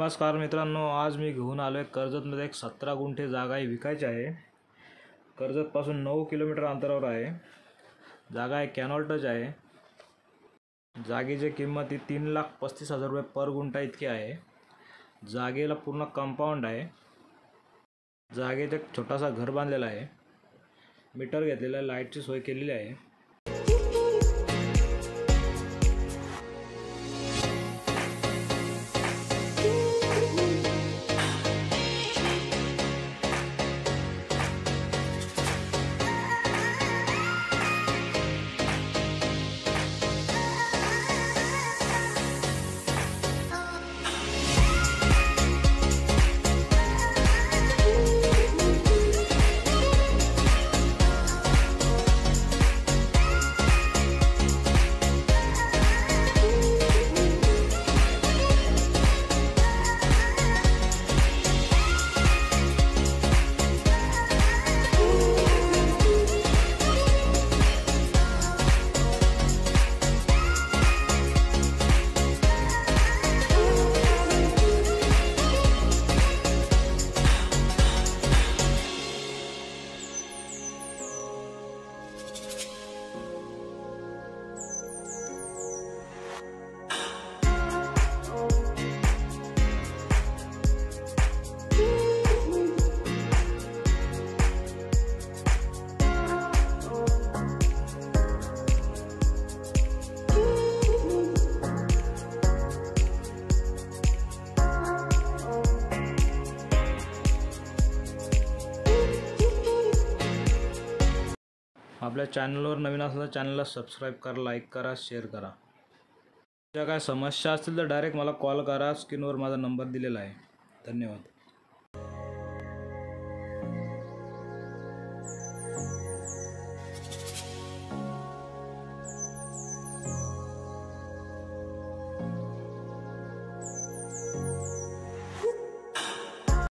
नमस्कार मित्रांनो, आज मी घेऊन आलो आहे कर्जतमध्ये एक 17 गुंठे जागा आहे, विकायची आहे। कर्जतपासून 9 किलोमीटर अंतरावर आहे। जागा आहे कॅनॉल टच आहे। जागेची किंमत ही 3,35,000 रुपये पर गुंठा इतकी आहे। जागेला पूर्ण कंपाऊंड आहे। जागेत एक छोटासा घर बांधलेला आहे। मीटर घेतलेला आहे, लाईटची सोय केलेली आहे। आपल्या चॅनलवर नवीन असेल तर चॅनलला सबस्क्राईब करा, लाईक करा, शेअर करा। ज्या काय समस्या असतील तर डायरेक्ट मला कॉल करा। स्क्रीनवर माझा नंबर दिलेला आहे। धन्यवाद।